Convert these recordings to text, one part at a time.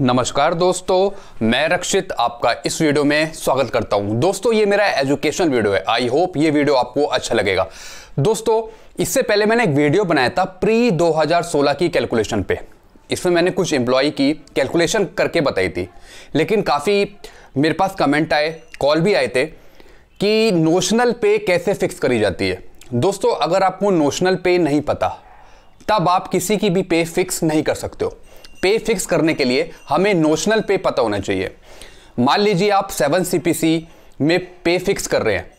नमस्कार दोस्तों, मैं रक्षित आपका इस वीडियो में स्वागत करता हूं। दोस्तों ये मेरा एजुकेशन वीडियो है। आई होप ये वीडियो आपको अच्छा लगेगा। दोस्तों इससे पहले मैंने एक वीडियो बनाया था प्री 2016 की कैलकुलेशन पे। इसमें मैंने कुछ एम्प्लॉय की कैलकुलेशन करके बताई थी, लेकिन काफ़ी मेरे पास कमेंट आए, कॉल भी आए थे कि नोशनल पे कैसे फिक्स करी जाती है। दोस्तों अगर आपको नोशनल पे नहीं पता तब आप किसी की भी पे फिक्स नहीं कर सकते हो। पे फिक्स करने के लिए हमें नोशनल पे पता होना चाहिए। मान लीजिए आप 7 सीपीसी में पे फिक्स कर रहे हैं,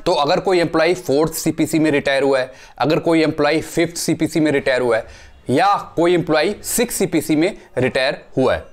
तो अगर कोई एम्प्लॉय 4th सीपीसी में रिटायर हुआ है, अगर कोई एम्प्लॉय 5th सीपीसी में रिटायर हुआ है, या कोई एम्प्लॉय 6 सीपीसी में रिटायर हुआ है,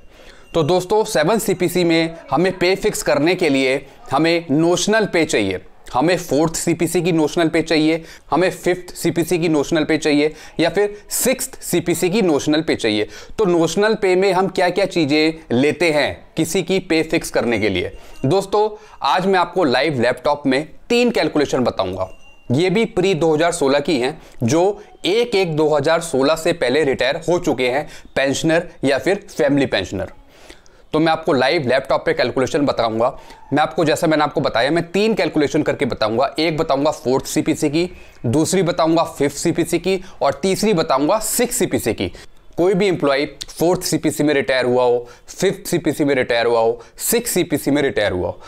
तो दोस्तों 7 सीपीसी में हमें पे फिक्स करने के लिए हमें नोशनल पे चाहिए। हमें 4th सीपीसी की नोशनल पे चाहिए, हमें 5th सीपीसी की नोशनल पे चाहिए, या फिर 6th सीपीसी की नोशनल पे चाहिए। तो नोशनल पे में हम क्या क्या चीज़ें लेते हैं किसी की पे फिक्स करने के लिए। दोस्तों आज मैं आपको लाइव लैपटॉप में 3 कैलकुलेशन बताऊंगा। ये भी प्री 2016 की हैं, जो 1/1/2016 से पहले रिटायर हो चुके हैं पेंशनर या फिर फैमिली पेंशनर। तो मैं आपको लाइव लैपटॉप पे कैलकुलेशन बताऊंगा। मैं आपको, जैसा मैंने आपको बताया, मैं 3 कैलकुलेशन करके बताऊंगा। एक बताऊंगा 4th सीपीसी की, दूसरी बताऊंगा 5th सीपीसी की, और तीसरी बताऊंगा 6th सीपीसी की। कोई भी एम्प्लॉय 4th सीपीसी में रिटायर हुआ हो, 5th सीपीसी में रिटायर हुआ हो, 6th सीपीसी में रिटायर हुआ हो,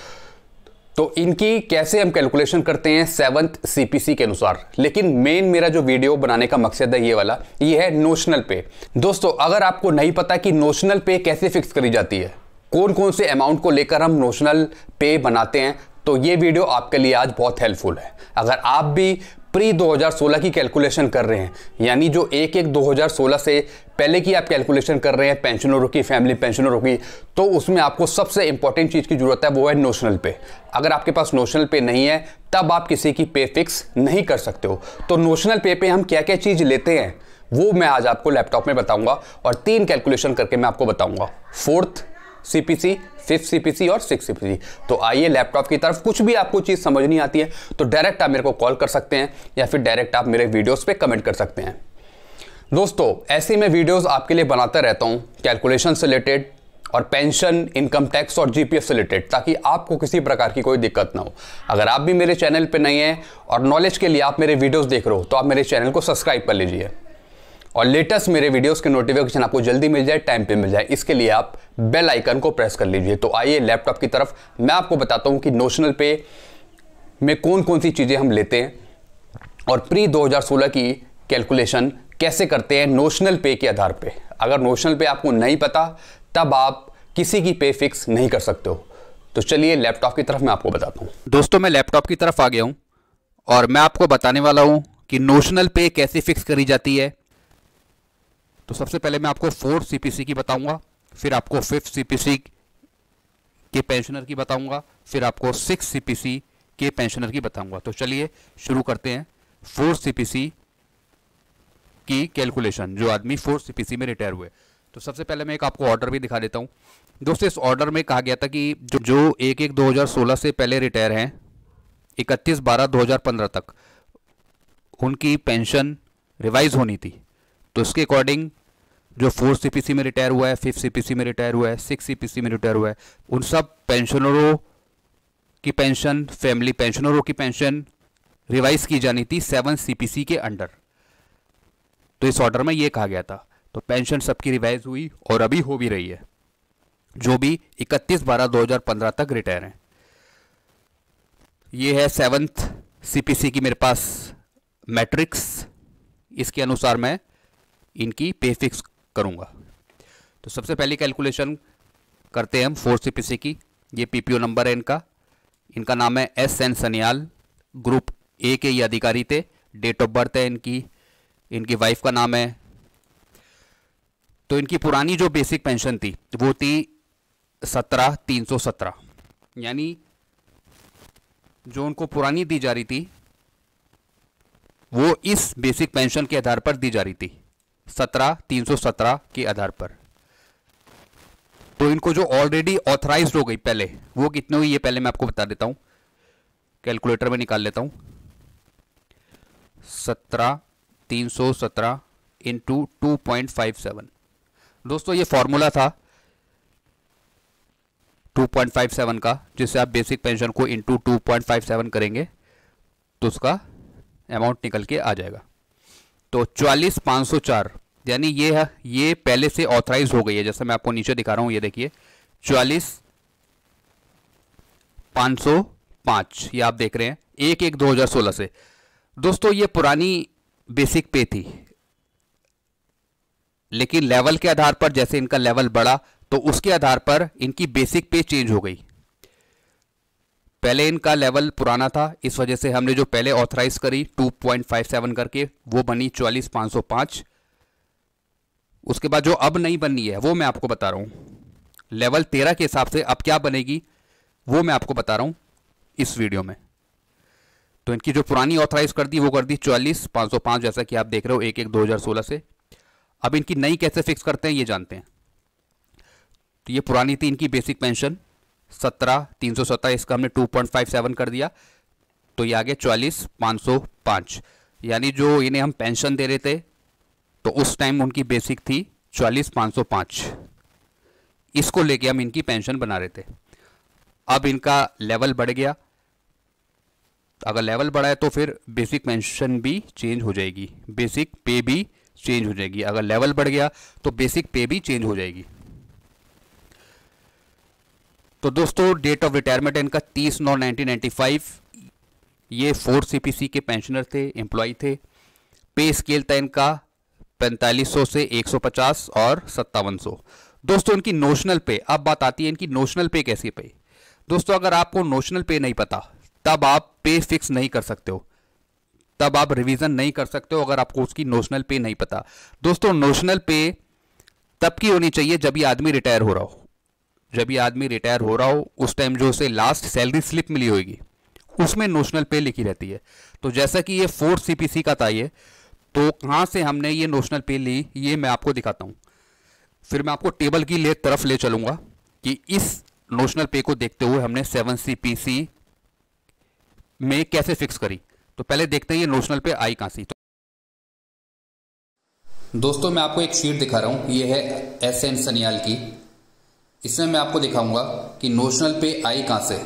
तो इनकी कैसे हम कैलकुलेशन करते हैं 7th सीपीसी के अनुसार। लेकिन मेन मेरा जो वीडियो बनाने का मकसद है ये वाला, ये है नोशनल पे। दोस्तों अगर आपको नहीं पता कि नोशनल पे कैसे फिक्स करी जाती है, कौन कौन से अमाउंट को लेकर हम नोशनल पे बनाते हैं, तो ये वीडियो आपके लिए आज बहुत हेल्पफुल है। अगर आप भी प्री 2016 की कैलकुलेशन कर रहे हैं, यानी जो 1/1/2016 से पहले की आप कैलकुलेशन कर रहे हैं पेंशनरों की, फैमिली पेंशनरों की, तो उसमें आपको सबसे इंपॉर्टेंट चीज़ की जरूरत है, वो है नोशनल पे। अगर आपके पास नोशनल पे नहीं है तब आप किसी की पे फिक्स नहीं कर सकते हो। तो नोशनल पे हम क्या क्या चीज़ लेते हैं वो मैं आज आपको लैपटॉप में बताऊंगा, और 3 कैलकुलेशन करके मैं आपको बताऊंगा, 4th सीपीसी, 5th सीपीसी और 6th सीपीसी। तो आइए लैपटॉप की तरफ। कुछ भी आपको चीज़ समझ नहीं आती है तो डायरेक्ट आप मेरे को कॉल कर सकते हैं, या फिर डायरेक्ट आप मेरे वीडियोस पे कमेंट कर सकते हैं। दोस्तों ऐसे मैं वीडियोस आपके लिए बनाता रहता हूं, कैलकुलेशन से रिलेटेड और पेंशन, इनकम टैक्स और जीपीएफ से रिलेटेड, ताकि आपको किसी प्रकार की कोई दिक्कत ना हो। अगर आप भी मेरे चैनल पर नए हैं और नॉलेज के लिए आप मेरे वीडियोज़ देख रहे हो, तो आप मेरे चैनल को सब्सक्राइब कर लीजिए, और लेटेस्ट मेरे वीडियोस के नोटिफिकेशन आपको जल्दी मिल जाए, टाइम पे मिल जाए, इसके लिए आप बेल आइकन को प्रेस कर लीजिए। तो आइए लैपटॉप की तरफ, मैं आपको बताता हूं कि नोशनल पे में कौन कौन सी चीज़ें हम लेते हैं, और प्री 2016 की कैलकुलेशन कैसे करते हैं नोशनल पे के आधार पे। अगर नोशनल पे आपको नहीं पता तब आप किसी की पे फिक्स नहीं कर सकते हो। तो चलिए लैपटॉप की तरफ मैं आपको बताता हूँ। दोस्तों मैं लैपटॉप की तरफ आ गया हूँ, और मैं आपको बताने वाला हूँ कि नोशनल पे कैसे फिक्स करी जाती है। तो सबसे पहले मैं आपको 4th सीपीसी की बताऊंगा, फिर आपको 5th सीपीसी के पेंशनर की बताऊंगा, फिर आपको 6th सीपीसी के पेंशनर की बताऊंगा। तो चलिए शुरू करते हैं 4th सीपीसी की कैलकुलेशन, जो आदमी 4th सीपीसी में रिटायर हुए। तो सबसे पहले मैं एक आपको ऑर्डर भी दिखा देता हूं। दोस्तों इस ऑर्डर में कहा गया था कि जो 1/1/2016 से पहले रिटायर हैं 31/12/2015 तक, उनकी पेंशन रिवाइज होनी थी। तो इसके अकॉर्डिंग जो 4th सीपीसी में रिटायर हुआ है, 5th सीपीसी में रिटायर हुआ है, 6th सीपीसी में रिटायर हुआ है, उन सब पेंशनरों की पेंशन, फैमिली पेंशनरों की पेंशन रिवाइज की जानी थी 7th सीपीसी के अंडर। तो इस ऑर्डर में ये कहा गया था। तो पेंशन सबकी रिवाइज हुई और अभी हो भी रही है, जो भी 31/12/2015 तक रिटायर हैं। ये है 7th सीपीसी की मेरे पास मैट्रिक्स, इसके अनुसार मैं इनकी पे फिक्स करूंगा। तो सबसे पहली कैलकुलेशन करते हैं हम 4th सीपीसी की। ये पीपीओ नंबर है इनका नाम है SN सनियाल, ग्रुप ए के ये अधिकारी थे। डेट ऑफ बर्थ है इनकी वाइफ का नाम है। तो इनकी पुरानी जो बेसिक पेंशन थी वो थी 17,317, यानी जो उनको पुरानी दी जा रही थी वो इस बेसिक पेंशन के आधार पर दी जा रही थी, 17,317 के आधार पर। तो इनको जो ऑलरेडी ऑथराइज्ड हो गई पहले, वो कितनी हुई ये पहले मैं आपको बता देता हूं। कैलकुलेटर में निकाल लेता हूं। 17,317 इंटू 2.57। दोस्तों ये फॉर्मूला था 2.57 का, जिससे आप बेसिक पेंशन को इंटू 2.57 करेंगे तो उसका अमाउंट निकल के आ जाएगा। तो 44,504 यानी ये पहले से ऑथराइज हो गई है। जैसे मैं आपको नीचे दिखा रहा हूँ, ये देखिए 44,505 ये आप देख रहे हैं 1/1/2016 से। दोस्तों ये पुरानी बेसिक पे थी, लेकिन लेवल के आधार पर जैसे इनका लेवल बढ़ा तो उसके आधार पर इनकी बेसिक पे चेंज हो गई। पहले इनका लेवल पुराना था, इस वजह से हमने जो पहले ऑथराइज करी 2.57 करके वो बनी 44,505। उसके बाद जो अब नई बननी है वो मैं आपको बता रहा हूं। लेवल 13 के हिसाब से अब क्या बनेगी वो मैं आपको बता रहा हूं इस वीडियो में। तो इनकी जो पुरानी ऑथराइज कर दी वो कर दी 44,505, जैसा कि आप देख रहे हो 1/1/2016 से। अब इनकी नई कैसे फिक्स करते हैं ये जानते हैं। तो ये पुरानी थी इनकी बेसिक पेंशन 17,317, इसका हमने 2.57 कर दिया तो ये आ गया 44,505। यानी जो इन्हें हम पेंशन दे रहे थे तो उस टाइम उनकी बेसिक थी 44,505, इसको लेके हम इनकी पेंशन बना रहे थे। अब इनका लेवल बढ़ गया, अगर लेवल बढ़ा है तो फिर बेसिक पेंशन भी चेंज हो जाएगी, बेसिक पे भी चेंज हो जाएगी। अगर लेवल बढ़ गया तो बेसिक पे भी चेंज हो जाएगी। तो दोस्तों डेट ऑफ रिटायरमेंट इनका 30/9/1995। ये 4 CPC के पेंशनर थे, एम्प्लॉय थे। पे स्केल था इनका 4500 से 150 और 5700। दोस्तों इनकी नोशनल पे, अब बात आती है इनकी नोशनल पे कैसी पे। दोस्तों अगर आपको नोशनल पे नहीं पता तब आप पे फिक्स नहीं कर सकते हो, तब आप रिवीजन नहीं कर सकते हो अगर आपको उसकी नोशनल पे नहीं पता। दोस्तों नोशनल पे तब की होनी चाहिए जब ये आदमी रिटायर हो रहा हो। जब ये आदमी रिटायर हो रहा हो उस टाइम जो उसे लास्ट सैलरी स्लिप मिली होगी उसमें नोशनल पे लिखी रहती है। तो जैसा कि ये 4 CPC का था ये, तो कहाँ से हमने ये नोशनल पे ली ये मैं आपको दिखाता हूँ। फिर मैं आपको टेबल की तरफ ले चलूँगा कि इस नोशनल पे को देखते हुए हमने 7 CPC में कैसे फिक्स करी। तो पहले देखते हैं ये नोशनल पे आई कहाँ से। दोस्तों मैं आपको एक शीट दिखा रहा हूँ, ये है SN सनियाल की। इसमें मैं आपको दिखाऊंगा कि नोशनल पे आई कहाँ से।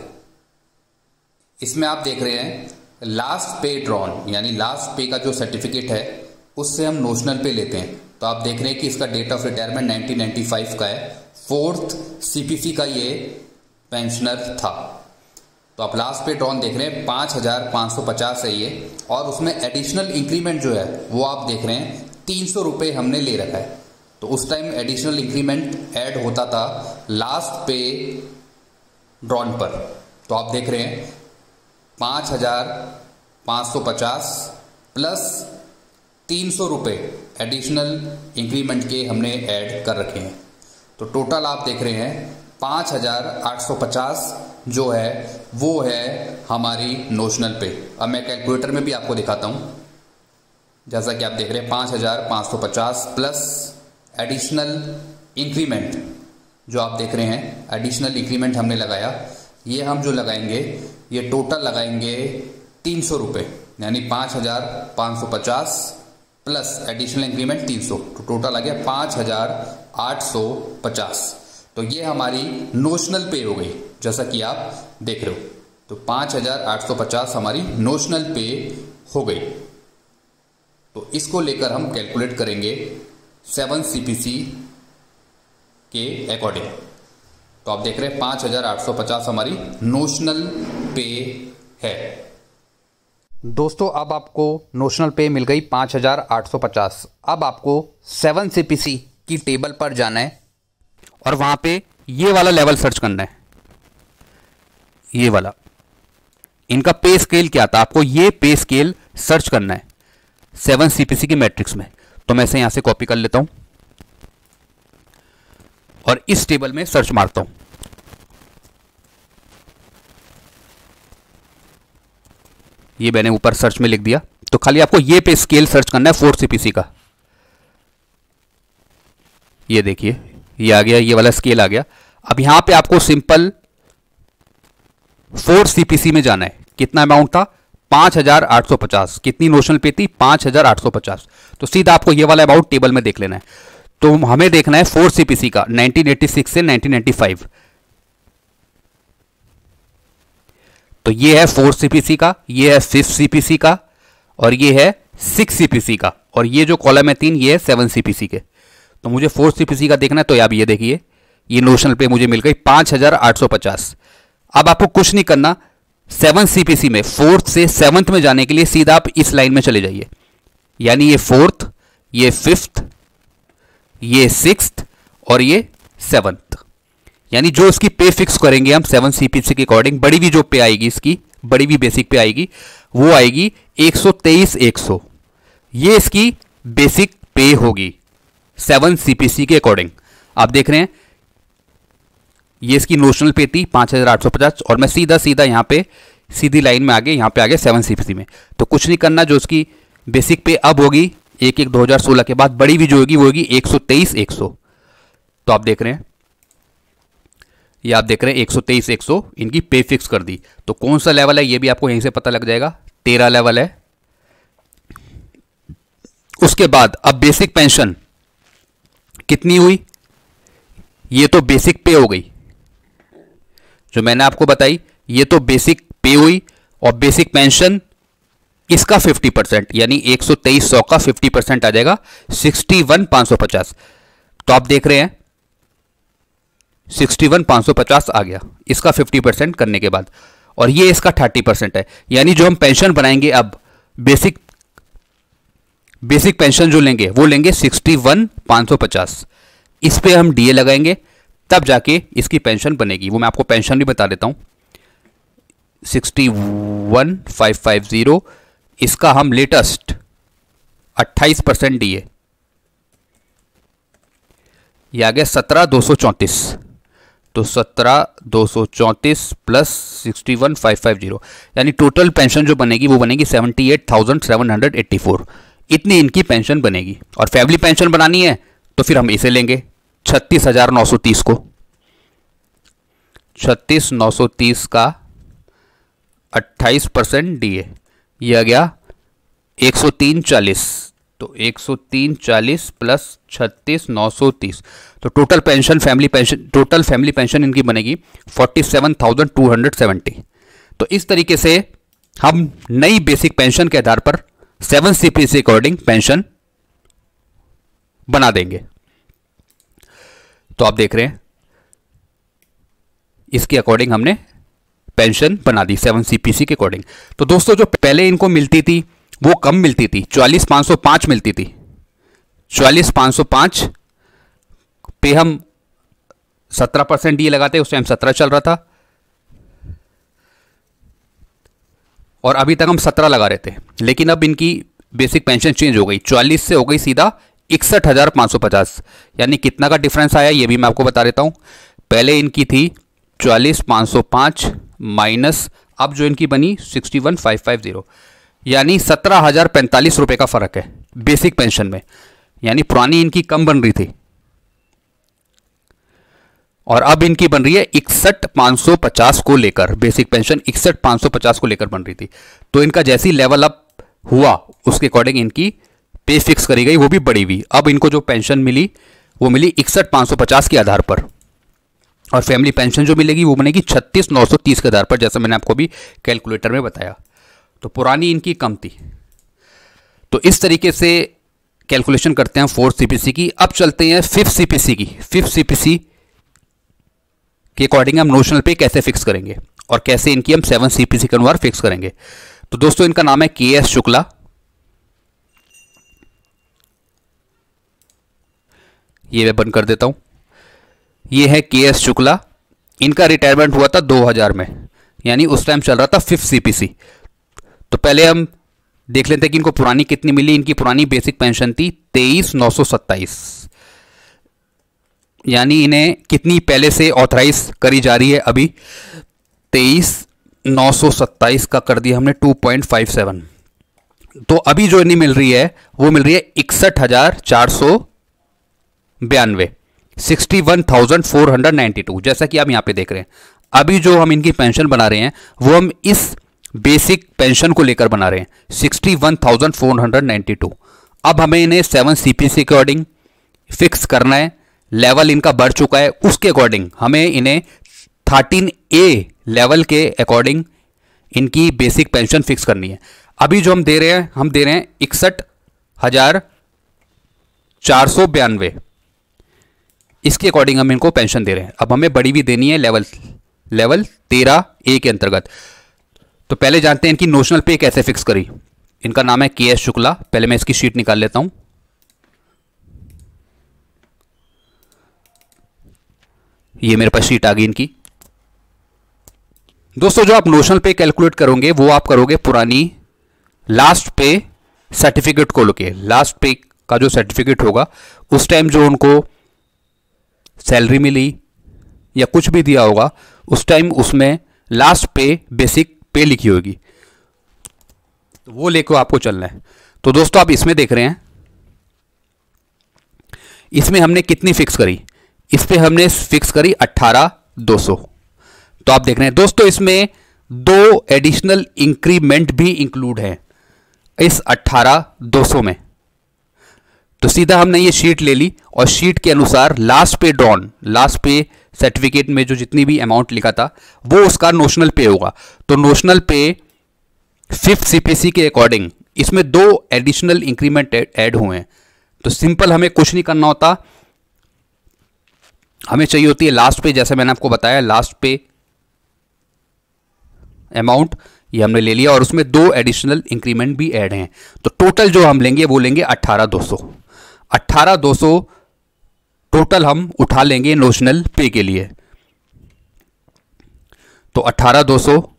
इसमें आप देख रहे हैं लास्ट पे ड्रॉन, यानी लास्ट पे का जो सर्टिफिकेट है उससे हम नोशनल पे लेते हैं। तो आप देख रहे हैं कि इसका डेट ऑफ रिटायरमेंट 1995 का है, 4th CPC का ये पेंशनर था। तो आप लास्ट पे ड्रॉन देख रहे हैं 5,550 है ये, और उसमें एडिशनल इंक्रीमेंट जो है वो आप देख रहे हैं 300 रुपये हमने ले रखा है। तो उस टाइम एडिशनल इंक्रीमेंट ऐड होता था लास्ट पे ड्रॉन पर। तो आप देख रहे हैं 5,550 प्लस 300 रुपये एडिशनल इंक्रीमेंट के हमने ऐड कर रखे हैं। तो टोटल आप देख रहे हैं 5,850 जो है वो है हमारी नोशनल पे। अब मैं कैलकुलेटर में भी आपको दिखाता हूं। जैसा कि आप देख रहे हैं 5,550 प्लस एडिशनल इंक्रीमेंट जो आप देख रहे हैं, एडिशनल इंक्रीमेंट हमने लगाया, ये हम जो लगाएंगे ये टोटल लगाएंगे 300 रुपये, यानी 5,550 प्लस एडिशनल इंक्रीमेंट 300, तो टोटल आ गया 5,850। तो ये हमारी नोशनल पे हो गई जैसा कि आप देख रहे हो। तो 5,850 हमारी नोशनल पे हो गई। तो इसको लेकर हम कैलकुलेट करेंगे 7 CPC के अकॉर्डिंग। तो आप देख रहे हैं 5,850 हमारी नोशनल पे है। दोस्तों अब आपको नोशनल पे मिल गई 5,850। अब आपको 7 CPC की टेबल पर जाना है और वहां पे ये वाला लेवल सर्च करना है, ये वाला। इनका पे स्केल क्या था, आपको ये पे स्केल सर्च करना है 7 CPC की मैट्रिक्स में। तो मैं इसे यहां से कॉपी कर लेता हूं और इस टेबल में सर्च मारता हूं। ये मैंने ऊपर सर्च में लिख दिया। तो खाली आपको ये पे स्केल सर्च करना है 4 CPC का। ये देखिए ये आ गया, ये वाला स्केल आ गया। अब यहां पे आपको सिंपल 4 CPC में जाना है। कितना अमाउंट था 5,850। कितनी नोशनल पे थी 5,850। तो सीधा आपको ये वाला अमाउंट टेबल में देख लेना है। तो हमें देखना है 4 CPC का 1986 से 1995। तो ये है 4 CPC का, ये है 5 CPC का, और ये है 6 CPC का, और ये जो कॉलम है 3 ये है 7 CPC के। तो मुझे 4 CPC का देखना है, तो आप ये देखिए ये नोशनल पे मुझे मिल गई 5850। अब आपको कुछ नहीं करना, 7 CPC में 4th से 7th में जाने के लिए सीधा आप इस लाइन में चले जाइए, यानी ये 4th, ये 5th, ये 6th और ये 7th। यानी जो इसकी पे फिक्स करेंगे हम 7 CPC के अकॉर्डिंग, बड़ी भी जो पे आएगी इसकी, बड़ी भी बेसिक पे आएगी, वो आएगी 123,100। ये इसकी बेसिक पे होगी 7 CPC के अकॉर्डिंग। आप देख रहे हैं ये इसकी नोशनल पे थी 5850, और मैं सीधा सीधा यहाँ पे सीधी लाइन में आगे यहाँ पे आ गया 7 CPC में। तो कुछ नहीं करना, जो उसकी बेसिक पे अब होगी 1/1/2016 के बाद, बड़ी भी जो होगी वो होगी 123,100। तो आप देख रहे हैं, ये आप देख रहे हैं 123,100 इनकी पे फिक्स कर दी। तो कौन सा लेवल है ये भी आपको यहीं से पता लग जाएगा, 13 लेवल है। उसके बाद अब बेसिक पेंशन कितनी हुई, ये तो बेसिक पे हो गई जो मैंने आपको बताई, ये तो बेसिक पे हुई, और बेसिक पेंशन इसका 50%, यानी 123,100 का 50% आ जाएगा 61,550। तो आप देख रहे हैं 61,550 आ गया इसका 50% करने के बाद, और ये इसका 30% है। यानी जो हम पेंशन बनाएंगे अब बेसिक पेंशन जो लेंगे वो लेंगे 61,550। इस पे हम डीए लगाएंगे, तब जाके इसकी पेंशन बनेगी। वो मैं आपको पेंशन भी बता देता हूं, 61,550, इसका हम लेटेस्ट 28% डीए, ये आ गया 17,234। तो 17,234 प्लस 61,550, यानी टोटल पेंशन जो बनेगी वो बनेगी 78,784। इतनी इनकी पेंशन बनेगी। और फैमिली पेंशन बनानी है तो फिर हम इसे लेंगे 36,930 को, 36,930 का 28% डीए, ये आ गया 103,40। तो 103,40 प्लस 36,930, तो टोटल फैमिली पेंशन इनकी बनेगी 47,270। तो इस तरीके से हम नई बेसिक पेंशन के आधार पर 7 CPC अकॉर्डिंग पेंशन बना देंगे। तो आप देख रहे हैं इसके अकॉर्डिंग हमने पेंशन बना दी 7 CPC के अकॉर्डिंग। तो दोस्तों जो पहले इनको मिलती थी वो कम मिलती थी, 44,505 मिलती थी। 44,505 पे हम 17% डीए लगाते, उस टाइम 17 चल रहा था, और अभी तक हम 17 लगा रहे थे। लेकिन अब इनकी बेसिक पेंशन चेंज हो गई, 44 से हो गई सीधा 61,550। यानी कितना का डिफरेंस आया ये भी मैं आपको बता देता हूं। पहले इनकी थी 44,505 माइनस अब जो इनकी बनी 61,550, यानी 17,045 रुपए का फर्क है बेसिक पेंशन में। यानी पुरानी इनकी कम बन रही थी और अब इनकी बन रही है 61,550 को लेकर, बेसिक पेंशन 61,550 को लेकर बन रही थी। तो इनका जैसी लेवल अप हुआ उसके अकॉर्डिंग इनकी पे फिक्स करी गई, वो भी बढ़ी हुई। अब इनको जो पेंशन मिली वो मिली 61,550 के आधार पर, और फैमिली पेंशन जो मिलेगी वो बनेगी 36,930 के आधार पर, जैसा मैंने आपको भी कैलकुलेटर में बताया। तो पुरानी इनकी कम थी। तो इस तरीके से कैलकुलेशन करते हैं 4 CPC की। अब चलते हैं 5 CPC की। 5 CPC के अकॉर्डिंग हम नोशनल पे कैसे फिक्स करेंगे और कैसे इनकी हम 7 CPC के अनुसार फिक्स करेंगे। तो दोस्तों इनका नाम है KS शुक्ला। ये मैं बंद कर देता हूं। ये है KS शुक्ला। इनका रिटायरमेंट हुआ था 2000 में, यानी उस टाइम चल रहा था 5 CPC। तो पहले हम देख लेते हैं कि इनको पुरानी कितनी मिली। इनकी पुरानी बेसिक पेंशन थी 23,927, यानी इन्हें कितनी पहले से ऑथराइज करी जा रही है अभी 23,927 का कर दिया हमने 2.57। तो अभी जो इन्हें मिल रही है वो मिल रही है 61,492, 61,492, जैसा कि आप यहां पे देख रहे हैं। अभी जो हम इनकी पेंशन बना रहे हैं वो हम इस बेसिक पेंशन को लेकर बना रहे हैं 61,492। अब हमें इन्हें 7 CPC के अकॉर्डिंग फिक्स करना है। लेवल इनका बढ़ चुका है, उसके अकॉर्डिंग हमें इन्हें 13A लेवल के अकॉर्डिंग इनकी बेसिक पेंशन फिक्स करनी है। अभी जो हम दे रहे हैं 61,492, इसके अकॉर्डिंग हम इनको पेंशन दे रहे हैं। अब हमें बड़ी भी देनी है लेवल 13A के अंतर्गत। तो पहले जानते हैं इनकी नोशनल पे कैसे फिक्स करी। इनका नाम है KS शुक्ला। पहले मैं इसकी शीट निकाल लेता हूं। ये मेरे पास शीट आ गई इनकी। दोस्तों जो आप नोशनल पे कैलकुलेट करोगे वो आप करोगे पुरानी लास्ट पे सर्टिफिकेट को लेके। लास्ट पे का जो सर्टिफिकेट होगा उस टाइम जो उनको सैलरी मिली या कुछ भी दिया होगा उस टाइम उसमें लास्ट पे बेसिक पे लिखी होगी, तो वो लेकर आपको चलना है। तो दोस्तों आप इसमें देख रहे हैं, इसमें हमने कितनी फिक्स करी, इस पे हमने फिक्स करी 18,200। तो आप देख रहे हैं दोस्तों इसमें 2 एडिशनल इंक्रीमेंट भी इंक्लूड है इस 18,200 में। तो सीधा हमने ये शीट ले ली और शीट के अनुसार लास्ट पे ड्रॉन, लास्ट पे सर्टिफिकेट में जो जितनी भी अमाउंट लिखा था वो उसका नोशनल पे होगा। तो नोशनल पे 5th CPC के अकॉर्डिंग इसमें 2 एडिशनल इंक्रीमेंट ऐड हुए हैं। तो सिंपल हमें कुछ नहीं करना होता, हमें चाहिए होती है लास्ट पे, जैसे मैंने आपको बताया लास्ट पे अमाउंट, ये हमने ले लिया और उसमें 2 एडिशनल इंक्रीमेंट भी ऐड हैं। तो टोटल जो हम लेंगे वो लेंगे 18,200। 18,200 टोटल हम उठा लेंगे नोशनल पे के लिए। तो 18,200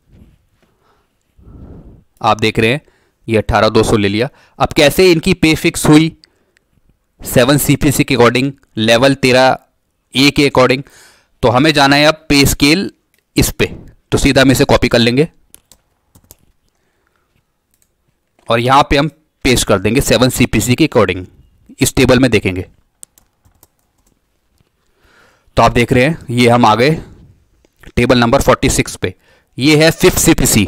आप देख रहे हैं, ये 18,200 ले लिया। अब कैसे इनकी पे फिक्स हुई 7 CPC के अकॉर्डिंग, लेवल 13A के अकॉर्डिंग। तो हमें जाना है अब पे स्केल इस पे, तो सीधा हम इसे कॉपी कर लेंगे और यहां पे हम पेस्ट कर देंगे 7 CPC के अकॉर्डिंग। इस टेबल में देखेंगे तो आप देख रहे हैं ये हम आ गए टेबल नंबर 46 पे। ये है 5th CPC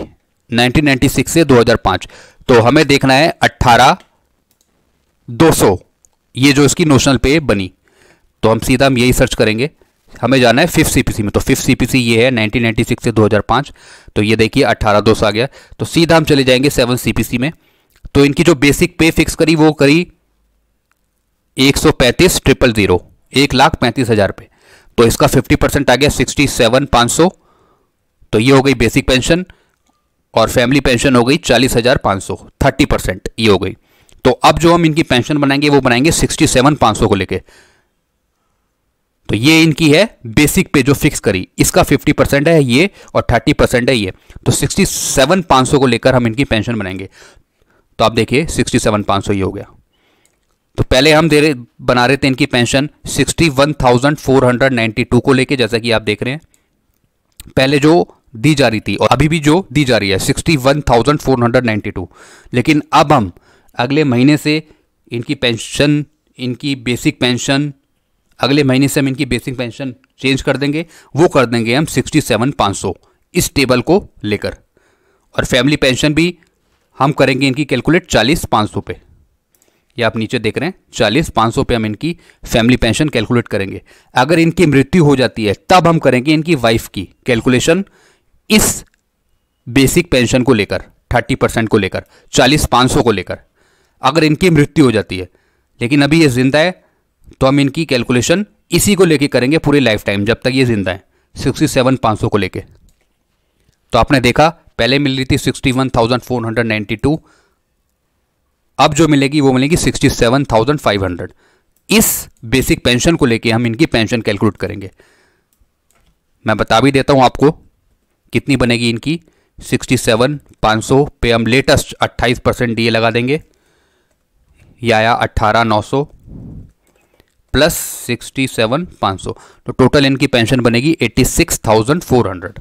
1996 से 2005। तो हमें देखना है 18,200, ये जो इसकी नोशनल पे बनी। तो हम सीधा हम यही सर्च करेंगे, हमें जाना है 5th CPC में। तो 5th CPC ये है 1996 से 2005। तो ये देखिए 18,200 आ गया। तो सीधा हम चले जाएंगे 7th CPC में। तो इनकी जो बेसिक पे फिक्स करी वो करी 135,000, 1,35,000 पे। तो इसका 50% आ गया 67,500। तो ये हो गई बेसिक पेंशन और फैमिली पेंशन हो गई 40,500, 30% ये हो गई। तो अब जो हम इनकी पेंशन बनाएंगे वो बनाएंगे 67,500 को लेके। तो ये इनकी है बेसिक पे जो फिक्स करी, इसका 50% है ये और 30% है ये। तो 67,500 को लेकर हम इनकी पेंशन बनाएंगे। तो आप देखिए 67,500 ये हो गया। तो पहले हम बना रहे थे इनकी पेंशन 61,492 को लेके, जैसा कि आप देख रहे हैं पहले जो दी जा रही थी और अभी भी जो दी जा रही है 61,492। लेकिन अब हम अगले महीने से इनकी पेंशन, इनकी बेसिक पेंशन, अगले महीने से हम इनकी बेसिक पेंशन चेंज कर देंगे। वो कर देंगे हम 67,500 इस टेबल को लेकर। और फैमिली पेंशन भी हम करेंगे इनकी कैलकुलेट 40,500 पे। ये आप नीचे देख रहे हैं 40,500 पे हम इनकी फैमिली पेंशन कैलकुलेट करेंगे। अगर इनकी मृत्यु हो जाती है तब हम करेंगे इनकी वाइफ की कैलकुलेशन इस बेसिक पेंशन को लेकर, 30% को लेकर, 40,500 को लेकर। अगर इनकी मृत्यु हो जाती है, लेकिन अभी ये जिंदा है तो हम इनकी कैलकुलेशन इसी को लेके करेंगे पूरे लाइफ टाइम जब तक ये जिंदा है, 67,500 को लेके। तो आपने देखा पहले मिल रही थी 61,492, अब जो मिलेगी वो मिलेगी 67,500। इस बेसिक पेंशन को लेके हम इनकी पेंशन कैलकुलेट करेंगे। मैं बता भी देता हूं आपको कितनी बनेगी इनकी। 67,500 पे हम लेटेस्ट 28% DA लगा देंगे, ये आया 18,900 प्लस 67,500। तो टोटल इनकी पेंशन बनेगी 86,400,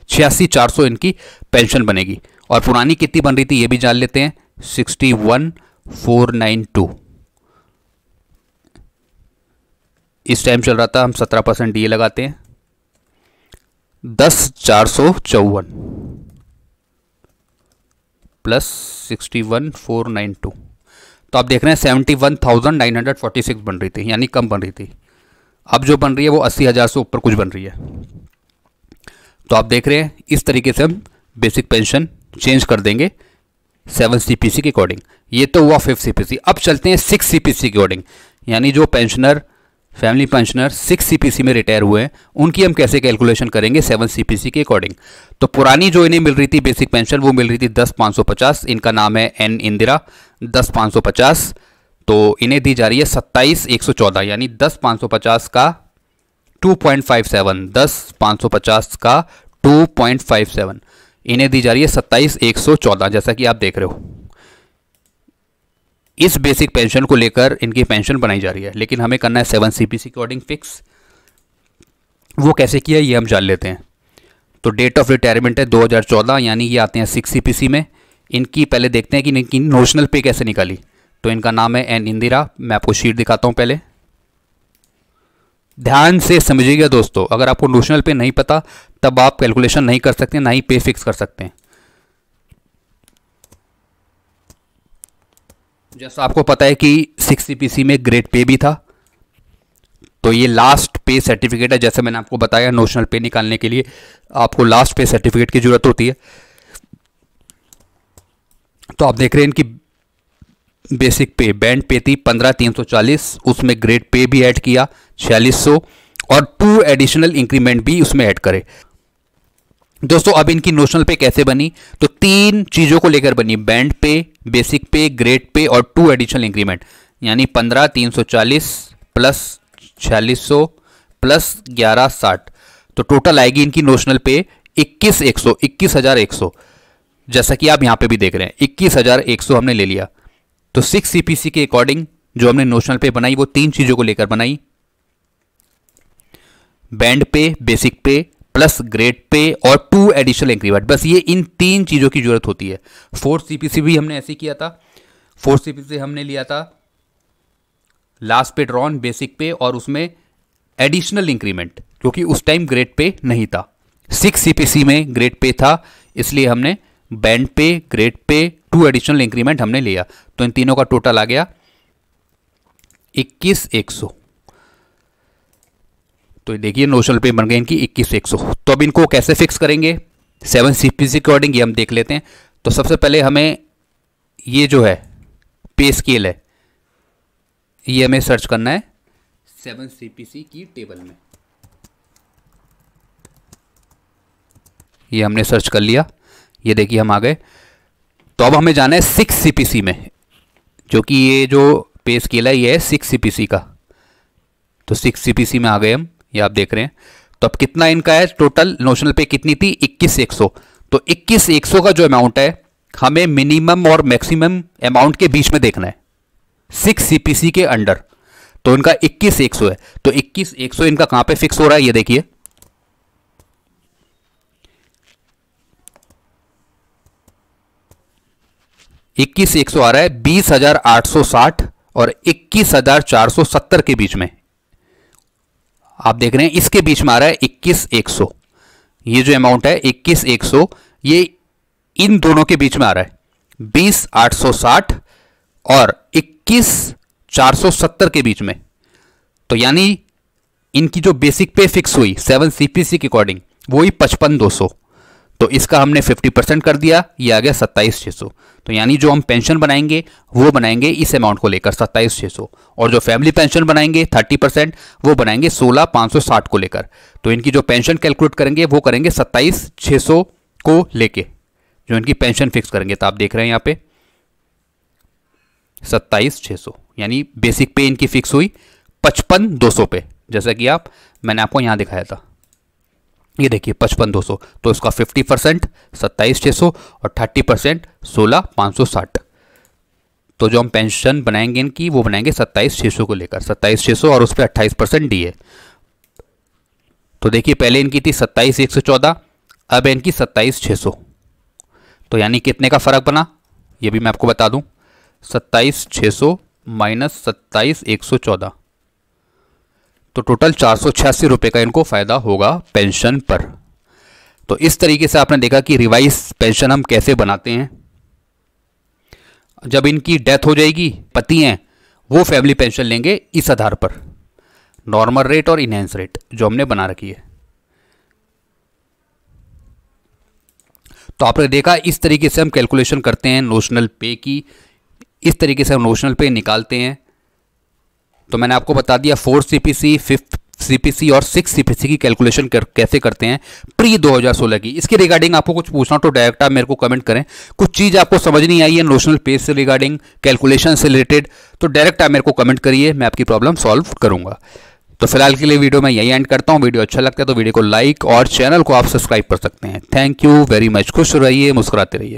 86,400 इनकी पेंशन बनेगी। और पुरानी कितनी बन रही थी ये भी जान लेते हैं, 61,492। इस टाइम चल रहा था, हम 17% DA लगाते हैं, 10,454 प्लस 61,492। तो आप देख रहे हैं 71,946 बन रही थी, यानी कम बन रही थी। अब जो बन रही है वो 80,000 से ऊपर कुछ बन रही है। तो आप देख रहे हैं इस तरीके से हम बेसिक पेंशन चेंज कर देंगे 7 CPC के अकॉर्डिंग। ये तो हुआ 5 CPC। अब चलते हैं 6 CPC के अकॉर्डिंग, यानी जो पेंशनर फैमिली पेंशनर 6 CPC में रिटायर हुए हैं उनकी हम कैसे कैलकुलेशन करेंगे 7 CPC के अकॉर्डिंग। तो पुरानी जो इन्हें मिल रही थी बेसिक पेंशन वो मिल रही थी 10,550। इनका नाम है एन इंदिरा। 10,550 तो इन्हें दी जा रही है 27,114, यानी 10,550 का 2.57, 10,550 का 2.57 इन्हें दी जा रही है 27,114, जैसा कि आप देख रहे हो। इस बेसिक पेंशन को लेकर इनकी पेंशन बनाई जा रही है, लेकिन हमें करना है 7 CPC के अकॉर्डिंग फिक्स। वो कैसे किया ये हम जान लेते हैं। तो डेट ऑफ रिटायरमेंट है 2014, यानी ये आते हैं 6 CPC में। इनकी पहले देखते हैं कि इनकी नोशनल पे कैसे निकाली। तो इनका नाम है एन इंदिरा। मैं आपको शीट दिखाता हूं पहले, ध्यान से समझिएगा दोस्तों। अगर आपको नोशनल पे नहीं पता तब आप कैलकुलेशन नहीं कर सकते, ना ही पे फिक्स कर सकते हैं। जैसा आपको पता है कि 6 CPC में ग्रेड पे भी था, तो ये लास्ट पे सर्टिफिकेट है। जैसे मैंने आपको बताया नोशनल पे निकालने के लिए आपको लास्ट पे सर्टिफिकेट की जरूरत होती है। तो आप देख रहे हैं इनकी बेसिक पे बैंड पे थी 15,340, उसमें ग्रेड पे भी ऐड किया 4600 और 2 एडिशनल इंक्रीमेंट भी उसमें ऐड करे। दोस्तों अब इनकी नोशनल पे कैसे बनी, तो 3 चीजों को लेकर बनी, बैंड पे, बेसिक पे, ग्रेड पे और 2 एडिशनल इंक्रीमेंट, यानी 15,340 प्लस 4600 प्लस 1160, तो टोटल आएगी इनकी नोशनल पे 21,100, जैसा कि आप यहां पे भी देख रहे हैं 21,100 हमने ले लिया। तो 6 CPC के अकॉर्डिंग जो हमने नोशनल पे बनाई वो 3 चीजों को लेकर बनाई, बैंड पे, बेसिक पे प्लस ग्रेड पे और 2 एडिशनल इंक्रीमेंट। बस ये इन 3 चीजों की जरूरत होती है। 4 CPC भी हमने ऐसे किया था। 4 CPC हमने लिया था लास्ट पे ड्रॉन, बेसिक पे और उसमें एडिशनल इंक्रीमेंट, क्योंकि उस टाइम ग्रेड पे नहीं था। 6 CPC में ग्रेड पे था, इसलिए हमने बैंड पे, ग्रेड पे, 2 एडिशनल इंक्रीमेंट हमने लिया। तो इन तीनों का टोटल आ गया 21,100। तो देखिए नोशनल पे बन गए इनकी 21,100। तो अब इनको कैसे फिक्स करेंगे 7 CPC के अकॉर्डिंग, ये हम देख लेते हैं। तो सबसे पहले हमें ये जो है पे स्केल है ये हमें सर्च करना है 7 CPC की टेबल में। ये हमने सर्च कर लिया, ये देखिए हम आ गए। तो अब हमें जाना है 6 CPC में, जो कि ये जो पे स्केल है ये है 6 CPC का। तो 6 CPC में आ गए हम, ये आप देख रहे हैं। तो अब कितना इनका है, टोटल नोशनल पे कितनी थी 21,100। तो 21,100 का जो अमाउंट है हमें मिनिमम और मैक्सिमम अमाउंट के बीच में देखना है 6 CPC के अंडर। तो इनका 21,100 है, तो 21,100 इनका कहां पे फिक्स हो रहा है ये देखिए। इक्कीस 100 आ रहा है 20,860 और 21,470 के बीच में। आप देख रहे हैं इसके बीच में आ रहा है 21,100। ये जो अमाउंट है 21,100 ये इन दोनों के बीच में आ रहा है 20,860 और 21,470 के बीच में। तो यानी इनकी जो बेसिक पे फिक्स हुई 7 CPC के अकॉर्डिंग वो ही 55,200। तो इसका हमने 50% कर दिया, ये आ गया 27,600। तो यानी जो हम पेंशन बनाएंगे वो बनाएंगे इस अमाउंट को लेकर 27,600, और जो फैमिली पेंशन बनाएंगे 30% वो बनाएंगे 16,560 को लेकर। तो इनकी जो पेंशन कैलकुलेट करेंगे वो करेंगे 27,600 को लेके, जो इनकी पेंशन फिक्स करेंगे। तो आप देख रहे हैं यहाँ पे 27,600, यानी बेसिक पे इनकी फिक्स हुई 55,200 पे, जैसा कि मैंने आपको यहाँ दिखाया था। ये देखिए 55,200, तो इसका 50% 27,600 और 30% 16,560। तो जो हम पेंशन बनाएंगे इनकी वो बनाएंगे 27,600 को लेकर, 27,600 और उस पर 28% डी है। तो देखिए पहले इनकी थी 27,114, अब है इनकी 27,600। तो यानी कितने का फर्क बना ये भी मैं आपको बता दूं, 27,600 माइनस 27,114, तो टोटल 486 रुपये का इनको फायदा होगा पेंशन पर। तो इस तरीके से आपने देखा कि रिवाइज पेंशन हम कैसे बनाते हैं। जब इनकी डेथ हो जाएगी, पति हैं वो फैमिली पेंशन लेंगे इस आधार पर, नॉर्मल रेट और इनहेंस रेट जो हमने बना रखी है। तो आपने देखा इस तरीके से हम कैलकुलेशन करते हैं नोशनल पे की, इस तरीके से हम नोशनल पे निकालते हैं। तो मैंने आपको बता दिया 4 CPC, 5th CPC और 6 CPC की कैलकुलेशन कैसे करते हैं प्री 2016 की। इसके रिगार्डिंग आपको कुछ पूछना हो तो डायरेक्ट आप मेरे को कमेंट करें। कुछ चीज़ आपको समझ नहीं आई है नोशनल पे से रिगार्डिंग, कैलकुलेशन से रिलेटेड, तो डायरेक्ट आप मेरे को कमेंट करिए, मैं आपकी प्रॉब्लम सॉल्व करूंगा। तो फिलहाल के लिए वीडियो मैं यही एंड करता हूँ। वीडियो अच्छा लगता है तो वीडियो को लाइक और चैनल को आप सब्सक्राइब कर सकते हैं। Thank you very much. खुश रहिए, मुस्कुराते रहिए।